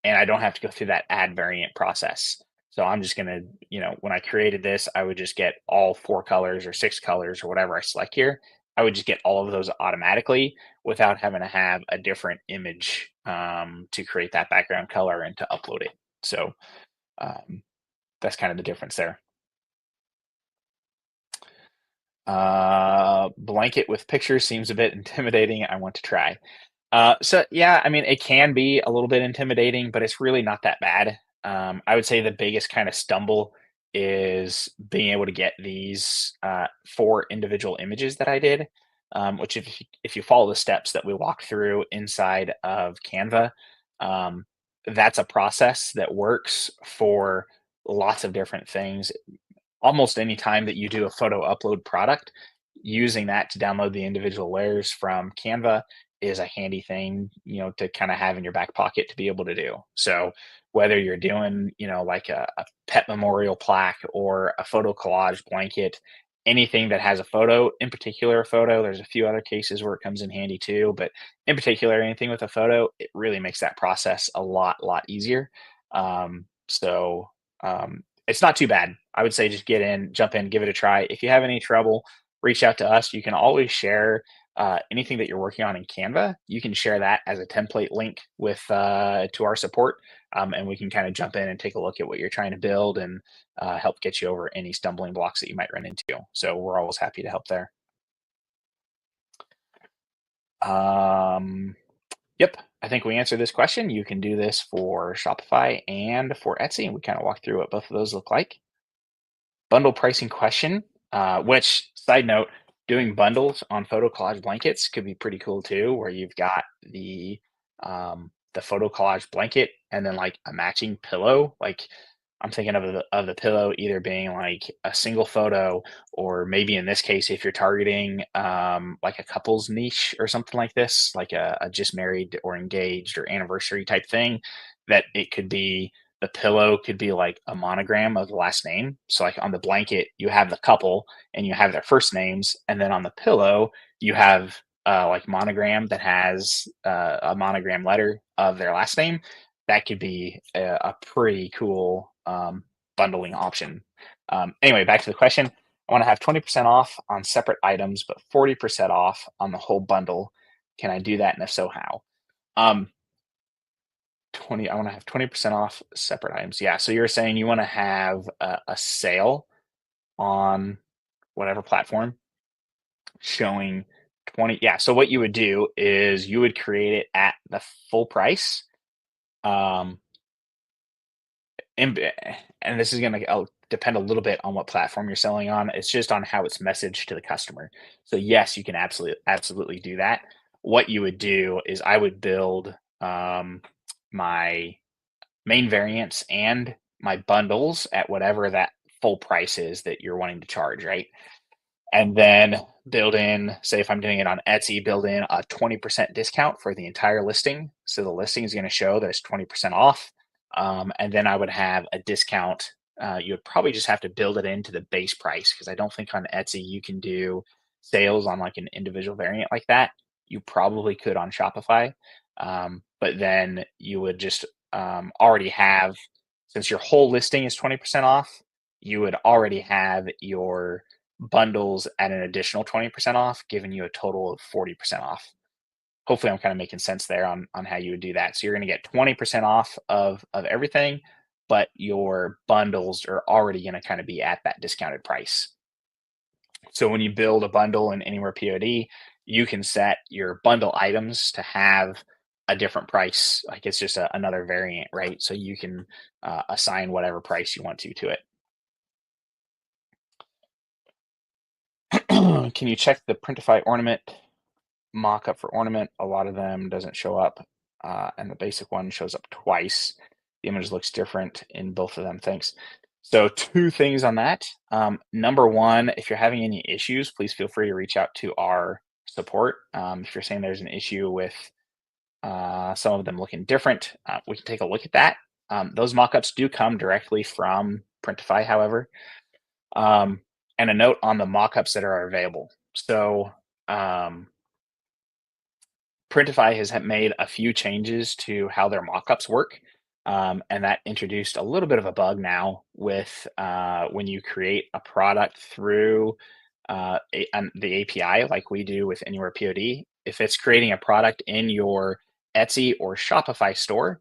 and I don't have to go through that add variant process. So I'm just gonna, when I created this, I would just get all 4 colors or 6 colors or whatever I select here. I would just get all of those automatically without having to have a different image to create that background color and to upload it. So um, that's kind of the difference there. Blanket with pictures seems a bit intimidating. I want to try. So yeah, I mean, it can be a little bit intimidating, but it's really not that bad. I would say the biggest kind of stumble is being able to get these 4 individual images that I did. Which, if you follow the steps that we walk through inside of Canva, um, that's a process that works for lots of different things. Almost any time that you do a photo upload product, using that to download the individual layers from Canva is a handy thing, to kind of have in your back pocket to be able to do. So whether you're doing, like a pet memorial plaque or a photo collage blanket, anything that has a photo, in particular a photo, there's a few other cases where it comes in handy too, but in particular, anything with a photo, it really makes that process a lot easier. So it's not too bad. I would say just get in, jump in, give it a try. If you have any trouble, reach out to us. You can always share anything that you're working on in Canva. You can share that as a template link with to our support, and we can kind of jump in and take a look at what you're trying to build and help get you over any stumbling blocks that you might run into. So we're always happy to help there. Um, yep, I think we answered this question. You can do this for Shopify and for Etsy, and we kind of walk through what both of those look like. Bundle pricing question, which, side note, doing bundles on photo collage blankets could be pretty cool too, where you've got the photo collage blanket and then like a matching pillow. Like I'm thinking of the pillow either being like a single photo, or maybe in this case, if you're targeting like a couples niche or something like this, like a just married or engaged or anniversary type thing, that it could be the pillow could be like a monogram of the last name. So like on the blanket, you have the couple and you have their first names, and then on the pillow, you have like monogram that has a monogram letter of their last name. That could be a pretty cool bundling option. Anyway, back to the question. I want to have 20% off on separate items, but 40% off on the whole bundle. Can I do that? And if so, how? Um, 20 I wanna have 20% off separate items. Yeah, so you're saying you wanna have a sale on whatever platform showing 20. Yeah, so what you would do is you would create it at the full price, um, and and this is gonna depend a little bit on what platform you're selling on. It's just on how it's messaged to the customer. So, yes, you can absolutely do that. What you would do is I would build, my main variants and my bundles at whatever that full price is that you're wanting to charge, right? And then build in, say if I'm doing it on Etsy, build in a 20% discount for the entire listing. So the listing is going to show that it's 20% off. And then I would have a discount. You would probably just have to build it into the base price, because I don't think on Etsy you can do sales on like an individual variant like that. You probably could on Shopify. But then you would just already have, since your whole listing is 20% off, you would already have your bundles at an additional 20% off, giving you a total of 40% off. hopefully I'm kind of making sense there on how you would do that. So you're going to get 20% off of everything, but your bundles are already going to kind of be at that discounted price. So when you build a bundle in Anywhere POD, you can set your bundle items to have a different price. Like it's just another variant, right? So you can assign whatever price you want to it. Can you check the Printify ornament mock-up for ornament? A lot of them doesn't show up, and the basic one shows up twice. The image looks different in both of them. Thanks. So two things on that. Number one, if you're having any issues, please feel free to reach out to our support. If you're saying there's an issue with some of them looking different, we can take a look at that. Those mockups do come directly from Printify, however. And a note on the mockups that are available. So Printify has made a few changes to how their mockups work. And that introduced a little bit of a bug now with when you create a product through the API, like we do with Anywhere POD. If it's creating a product in your Etsy or Shopify store,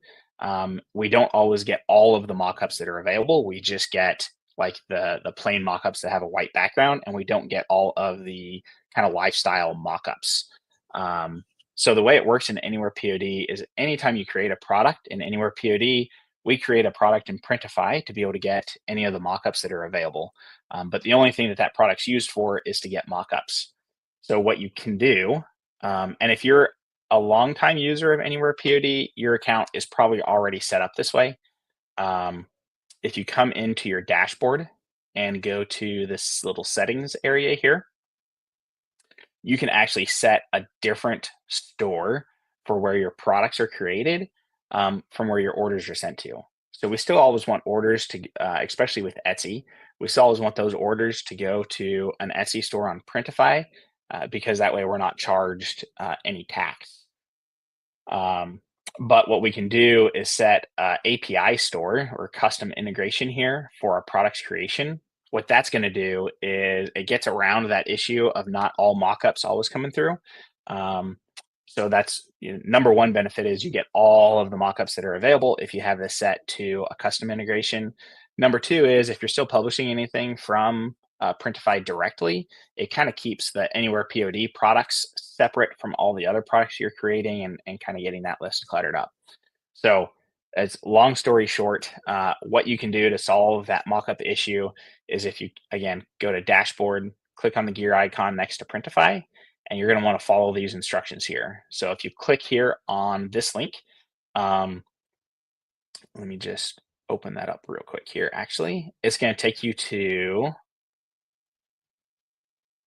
we don't always get all of the mockups that are available. We just get like the plain mockups that have a white background, and we don't get all of the kind of lifestyle mockups. So the way it works in Anywhere POD is anytime you create a product in Anywhere POD, we create a product in Printify to be able to get any of the mockups that are available. But the only thing that that product's used for is to get mockups. So what you can do, and if you're a longtime user of Anywhere POD, your account is probably already set up this way. If you come into your dashboard and go to this little settings area here, you can actually set a different store for where your products are created from where your orders are sent to. So we still always want orders to, especially with Etsy, we still always want those orders to go to an Etsy store on Printify because that way we're not charged any tax. But what we can do is set API store or custom integration here for our products creation. What that's going to do is it gets around that issue of not all mockups always coming through. So that's number one benefit is you get all of the mockups that are available if you have this set to a custom integration. Number two is if you're still publishing anything from Printify directly, it kind of keeps the Anywhere POD products separate from all the other products you're creating and kind of getting that list cluttered up. So, as long story short, what you can do to solve that mockup issue is if you, again, go to dashboard, click on the gear icon next to Printify, and you're going to want to follow these instructions here. So, if you click here on this link, let me just open that up real quick here. Actually, it's going to take you to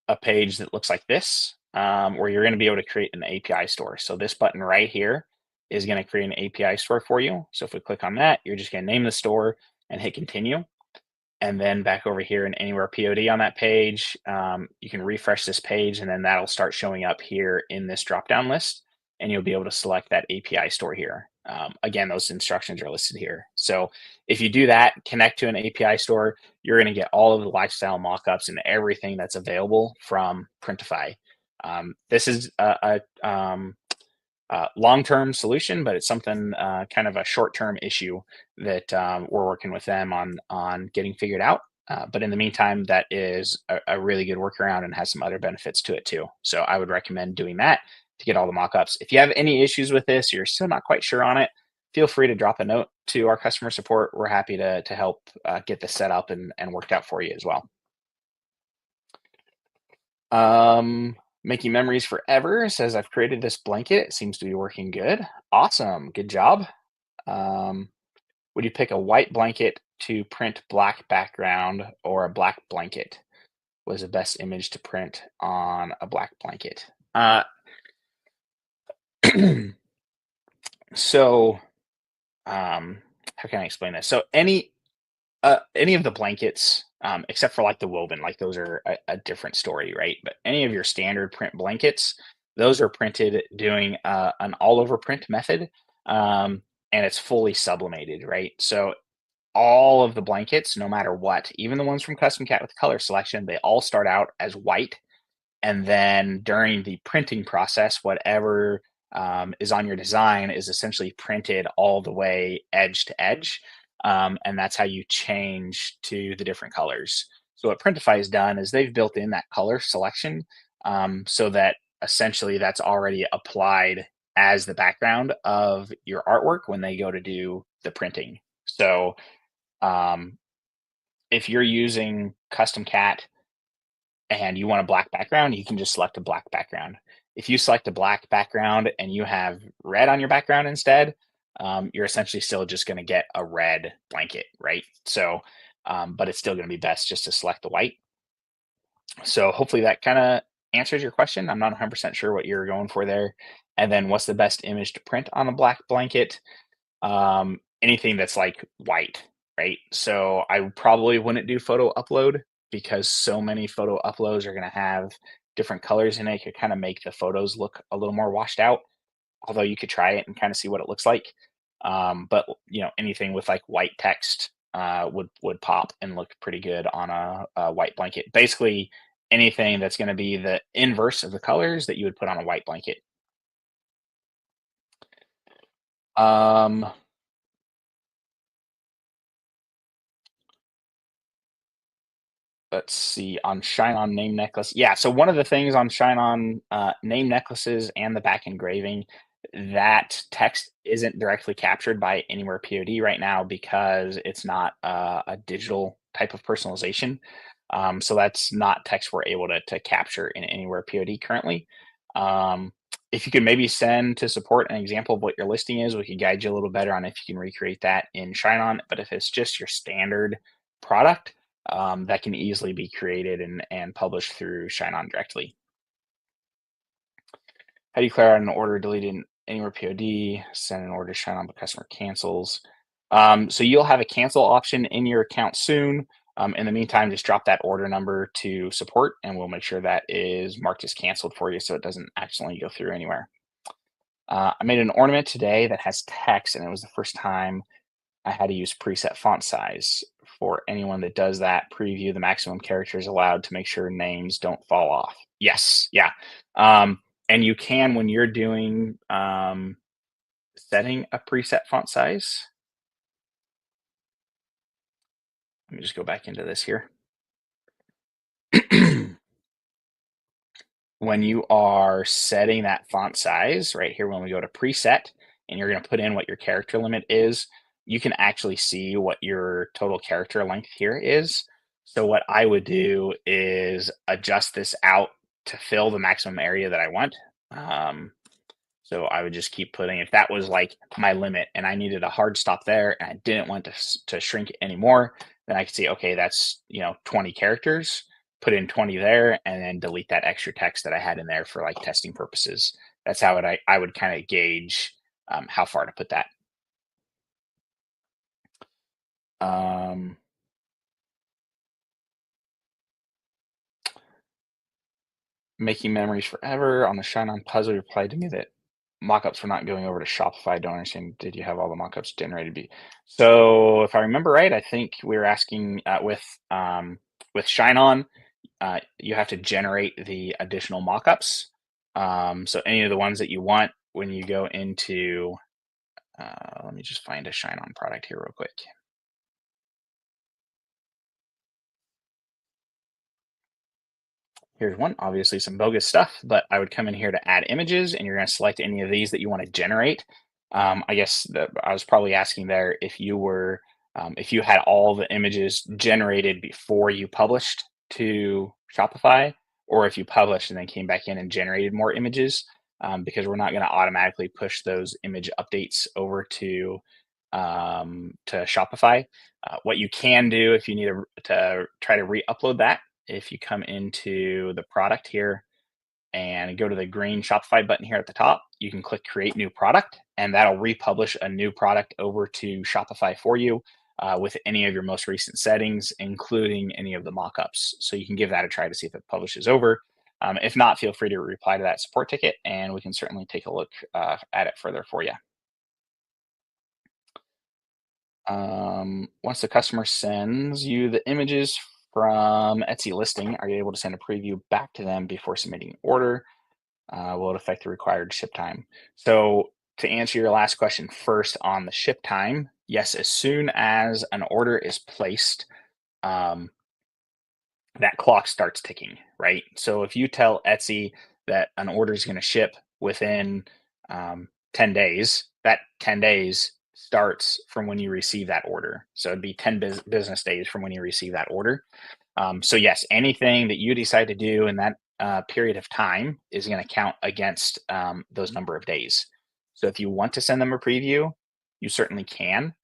a page that looks like this, where you're going to be able to create an API store. So this button right here is going to create an API store for you. So if we click on that, you're just going to name the store and hit continue. And then back over here in Anywhere POD on that page, you can refresh this page and then that'll start showing up here in this drop-down list. And you'll be able to select that API store here. Again, those instructions are listed here. So if you do that, connect to an API store, you're going to get all of the lifestyle mockups and everything that's available from Printify. This is a long-term solution, but it's something kind of a short-term issue that we're working with them on getting figured out. But in the meantime, that is a really good workaround and has some other benefits to it too. So I would recommend doing that to get all the mockups. If you have any issues with this, you're still not quite sure on it, feel free to drop a note to our customer support. We're happy to help get this set up and worked out for you as well. Making memories forever says I've created this blanket. It seems to be working good. Awesome. Good job. Um, would you pick a white blanket to print black background or a black blanket? Was the best image to print on a black blanket? So, how can I explain this? So any of the blankets, except for like the woven, like those are a different story, right? But any of your standard print blankets, those are printed doing an all over print method, and it's fully sublimated, right? So all of the blankets, no matter what, even the ones from Custom Cat with color selection, they all start out as white. And then during the printing process, whatever is on your design is essentially printed all the way edge to edge. And that's how you change to the different colors. So what Printify has done is they've built in that color selection so that essentially that's already applied as the background of your artwork when they go to do the printing. So um, if you're using Custom Cat and you want a black background, you can just select a black background. If you select a black background and you have red on your background instead, you're essentially still just going to get a red blanket, right? So, but it's still going to be best just to select the white. So hopefully that kind of answers your question. I'm not 100% sure what you're going for there. And then what's the best image to print on a black blanket? Anything that's like white, right? So I probably wouldn't do photo upload because so many photo uploads are going to have different colors in it. It could kind of make the photos look a little more washed out. Although you could try it and kind of see what it looks like. But anything with like white text would pop and look pretty good on a white blanket. Basically, anything that's going to be the inverse of the colors that you would put on a white blanket. Um, let's see, on Shine On name necklace. Yeah, so one of the things on Shine On name necklaces and the back engraving, that text isn't directly captured by Anywhere POD right now because it's not a digital type of personalization. So that's not text we're able to capture in Anywhere POD currently. Um, if you could maybe send to support an example of what your listing is, we could guide you a little better on if you can recreate that in Shine On. But if it's just your standard product, that can easily be created and published through Shine On directly. How do you clear out an order deleted in Anywhere POD? Send an order to Shine On, but customer cancels. So you'll have a cancel option in your account soon. In the meantime, just drop that order number to support, and we'll make sure that is marked as canceled for you so it doesn't accidentally go through anywhere. I made an ornament today that has text, and it was the first time I had to use preset font size. For anyone that does that, preview the maximum characters allowed to make sure names don't fall off. Yes, yeah. And you can, when you're doing setting a preset font size, let me just go back into this here. When you are setting that font size right here, when we go to preset and you're going to put in what your character limit is, you can actually see what your total character length here is. So what I would do is adjust this out to fill the maximum area that I want. So I would just keep putting, if that was like my limit and I needed a hard stop there and I didn't want to shrink it anymore, then I could see, okay, that's, 20 characters, put in 20 there and then delete that extra text that I had in there for like testing purposes. That's how I would kind of gauge how far to put that. Um, Making memories forever on the Shine On puzzle replied to me that mockups were not going over to Shopify. Don't understand. Did you have all the mockups generated? So if I remember right, I think we were asking with Shine On, you have to generate the additional mockups. So any of the ones that you want when you go into, let me just find a Shine On product here real quick. Here's one, obviously some bogus stuff, but I would come in here to add images and you're going to select any of these that you want to generate. I guess I was probably asking there if you were, if you had all the images generated before you published to Shopify, or if you published and then came back in and generated more images, because we're not going to automatically push those image updates over to Shopify. What you can do if you need to try to re-upload that, if you come into the product here and go to the green Shopify button here at the top, you can click create new product and that'll republish a new product over to Shopify for you with any of your most recent settings, including any of the mockups. So you can give that a try to see if it publishes over. If not, feel free to reply to that support ticket and we can certainly take a look at it further for you. Once the customer sends you the images from Etsy listing, are you able to send a preview back to them before submitting an order? will it affect the required ship time? So to answer your last question first on the ship time, yes, as soon as an order is placed, um, that clock starts ticking, right? So if you tell Etsy that an order is going to ship within 10 days, that 10 days starts from when you receive that order. So it'd be 10 business days from when you receive that order. So yes, anything that you decide to do in that period of time is going to count against those number of days. So if you want to send them a preview, you certainly can.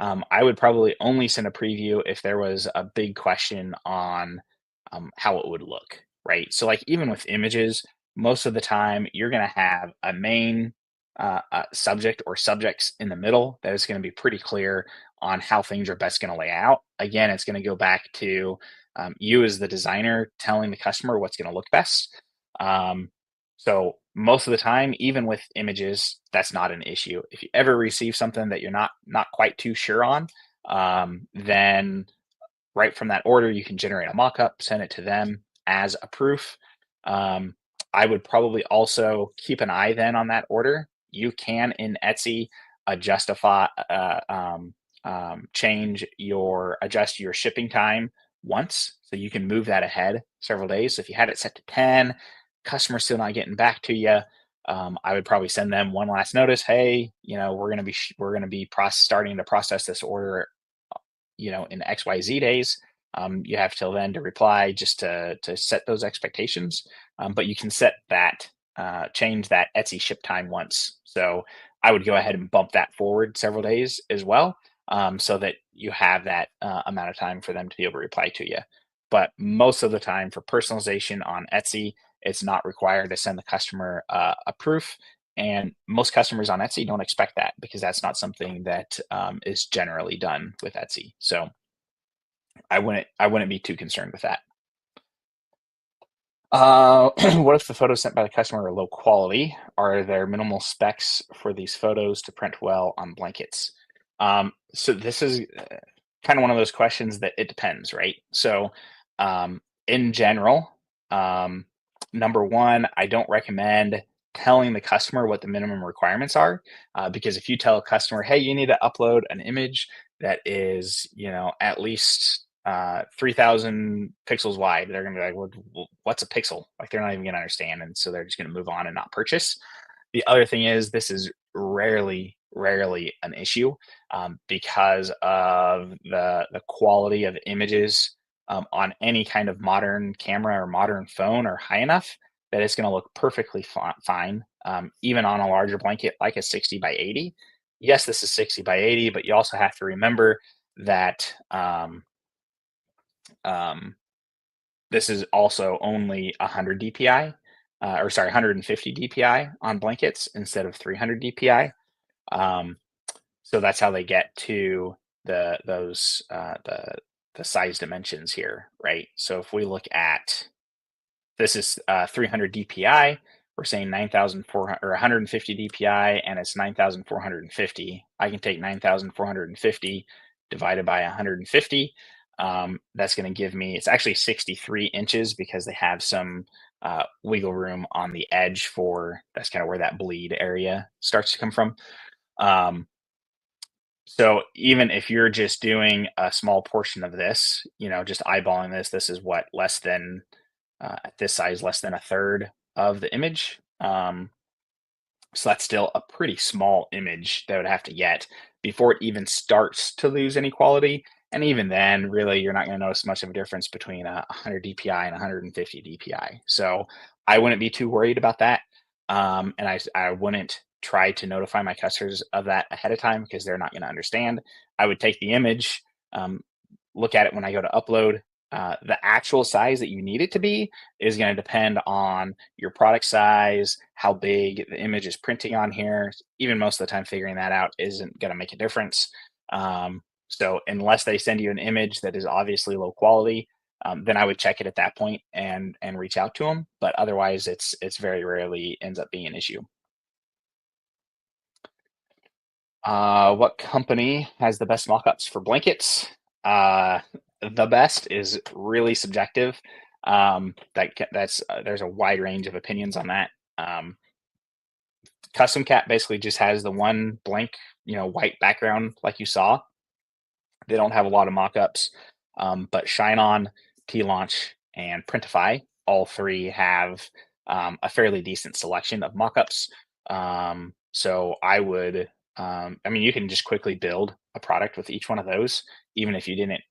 I would probably only send a preview if there was a big question on how it would look, right? So like even with images, most of the time you're going to have a main subject or subjects in the middle that is going to be pretty clear on how things are best going to lay out. Again, it's going to go back to you as the designer telling the customer what's going to look best. So most of the time, even with images, that's not an issue. If you ever receive something that you're not quite too sure on, then right from that order, you can generate a mock-up, send it to them as a proof. Um, I would probably also keep an eye then on that order. You can in Etsy adjust your shipping time once, so you can move that ahead several days. So if you had it set to 10, customer's still not getting back to you. I would probably send them one last notice. Hey, we're gonna be starting to process this order in XYZ days. You have till then to reply just to set those expectations. But you can change that Etsy ship time once. So I would go ahead and bump that forward several days as well, so that you have that amount of time for them to be able to reply to you. But most of the time for personalization on Etsy, it's not required to send the customer a proof. And most customers on Etsy don't expect that because that's not something that is generally done with Etsy. So I wouldn't be too concerned with that. What if the photos sent by the customer are low quality? Are there minimal specs for these photos to print well on blankets? So this is kind of one of those questions that it depends, right? So in general, um, number one, I don't recommend telling the customer what the minimum requirements are, because if you tell a customer, hey, you need to upload an image that is, at least 3,000 pixels wide, they're gonna be like, what's a pixel? Like they're not even gonna understand, and so they're just gonna move on and not purchase. The other thing is this is rarely an issue, because of the quality of images on any kind of modern camera or modern phone are high enough that it's going to look perfectly fine, even on a larger blanket like a 60 by 80. Yes, this is 60 by 80, but you also have to remember that um, this is also only 100 DPI, or sorry, 150 DPI on blankets instead of 300 DPI. Um, so that's how they get to the size dimensions here, right? So if we look at this is 300 DPI, we're saying 9,400 or 150 DPI, and it's 9,450. I can take 9,450 divided by 150. That's going to give me, it's actually 63 inches because they have some wiggle room on the edge that's kind of where that bleed area starts to come from. Um, so even if you're just doing a small portion of this, just eyeballing this, this is what less than at this size, less than a third of the image. So that's still a pretty small image that would have to get before it even starts to lose any quality. And even then, really, you're not going to notice much of a difference between a 100 DPI and 150 DPI. So I wouldn't be too worried about that. And I wouldn't try to notify my customers of that ahead of time because they're not going to understand. I would take the image, um, look at it when I go to upload. The actual size that you need it to be is going to depend on your product size, how big the image is printing on here. Even most of the time, figuring that out isn't going to make a difference. So unless they send you an image that is obviously low quality, then I would check it at that point and reach out to them. But otherwise, it's very rarely ends up being an issue. What company has the best mockups for blankets? Uh, the best is really subjective. There's a wide range of opinions on that. Um, Custom Cat basically just has the one blank, white background like you saw. They don't have a lot of mockups, but Shine On, T Launch, and Printify, all three have a fairly decent selection of mockups. So I would, I mean, you can just quickly build a product with each one of those, even if you didn't,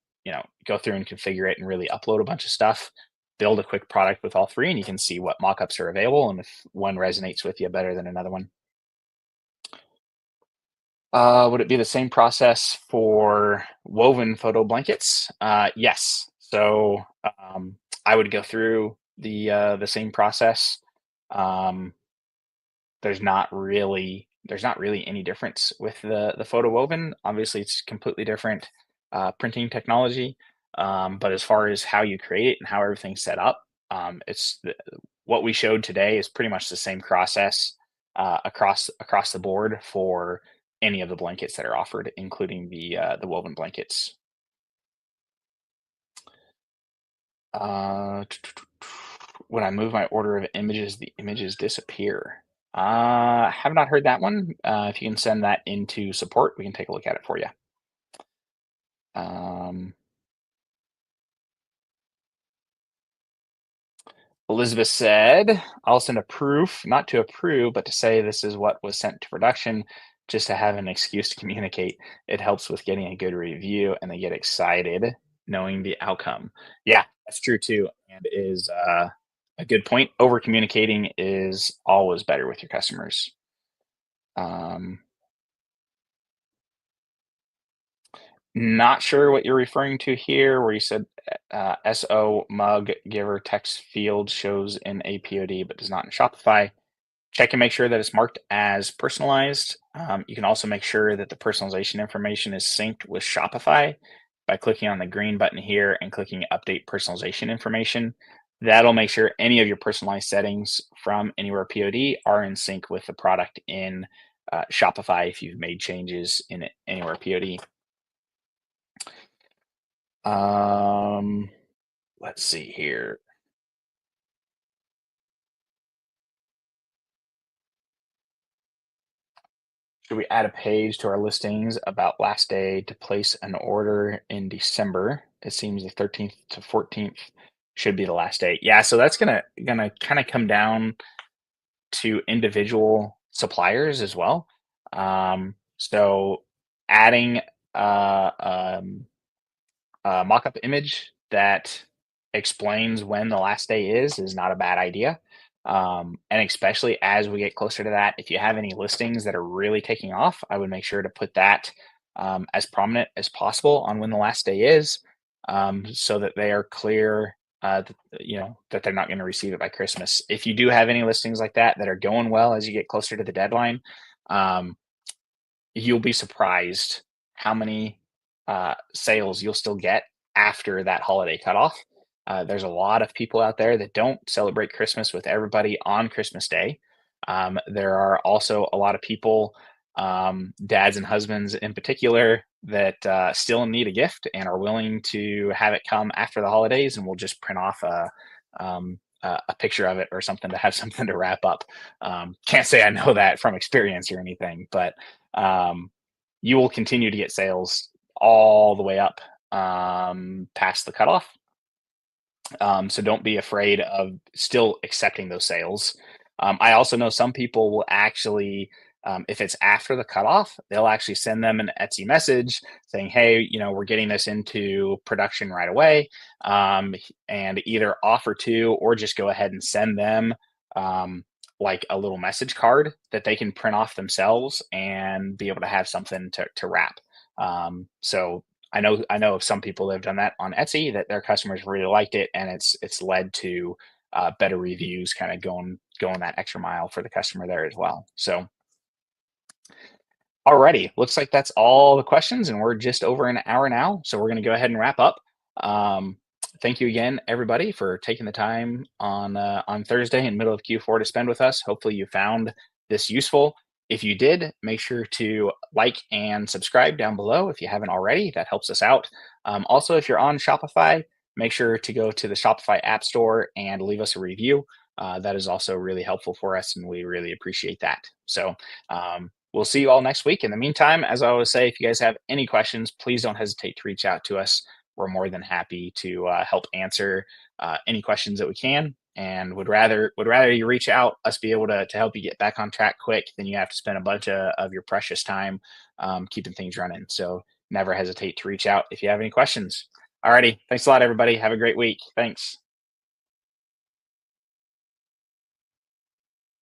go through and configure it and really upload a bunch of stuff. Build a quick product with all three, and you can see what mockups are available and if one resonates with you better than another one. Would it be the same process for woven photo blankets? Yes. So I would go through the same process. Um, there's not really any difference with the photo woven. Obviously, it's completely different printing technology. But as far as how you create it and how everything's set up, what we showed today is pretty much the same process across the board for any of the blankets that are offered, including the woven blankets. Uh, when I move my order of images, the images disappear. Have not heard that one. If you can send that into support, we can take a look at it for you. Um, Elizabeth said, I'll send a proof, not to approve, but to say this is what was sent to production, just to have an excuse to communicate. It helps with getting a good review and they get excited knowing the outcome. Yeah, that's true too. And is a good point. Over communicating is always better with your customers. Um, Not sure what you're referring to here, where you said SO mug giver text field shows in APOD but does not in Shopify. Check and make sure that it's marked as personalized. You can also make sure that the personalization information is synced with Shopify by clicking on the green button here and clicking update personalization information. That'll make sure any of your personalized settings from AnywherePOD are in sync with the product in Shopify if you've made changes in AnywherePOD. Um, let's see here. Should we add a page to our listings about last day to place an order in December? It seems the 13th to 14th should be the last day. Yeah, so that's gonna kind of come down to individual suppliers as well. So adding uh, um, a mock-up image that explains when the last day is not a bad idea. And especially as we get closer to that, if you have any listings that are really taking off, I would make sure to put that as prominent as possible on when the last day is, so that they are clear. That they're not going to receive it by Christmas. If you do have any listings like that are going well as you get closer to the deadline, um, you'll be surprised how many sales you'll still get after that holiday cutoff. There's a lot of people out there that don't celebrate Christmas with everybody on Christmas Day. There are also a lot of people, dads and husbands in particular, that still need a gift and are willing to have it come after the holidays, and we'll just print off a picture of it or something to have something to wrap up. Can't say I know that from experience or anything, but um, you will continue to get sales all the way up past the cutoff. So don't be afraid of still accepting those sales. I also know some people will actually, if it's after the cutoff, they'll actually send them an Etsy message saying, "Hey, we're getting this into production right away," and either offer to or just go ahead and send them like a little message card that they can print off themselves and be able to have something to wrap. So I know of some people that have done that on Etsy that their customers really liked it, and it's led to better reviews, kind of going that extra mile for the customer there as well. So, alrighty, looks like that's all the questions, and we're just over an hour now, so we're going to go ahead and wrap up. Um, Thank you again, everybody, for taking the time on Thursday in middle of Q4 to spend with us. Hopefully, you found this useful. If you did, make sure to like and subscribe down below if you haven't already. That helps us out. Also, if you're on Shopify, make sure to go to the Shopify App Store and leave us a review. that is also really helpful for us, and we really appreciate that. So we'll see you all next week. In the meantime, as I always say, if you guys have any questions, please don't hesitate to reach out to us. We're more than happy to help answer any questions that we can, and would rather you reach out, us be able to help you get back on track quick than you have to spend a bunch of your precious time keeping things running. So never hesitate to reach out if you have any questions. Alrighty, thanks a lot, everybody. Have a great week. Thanks.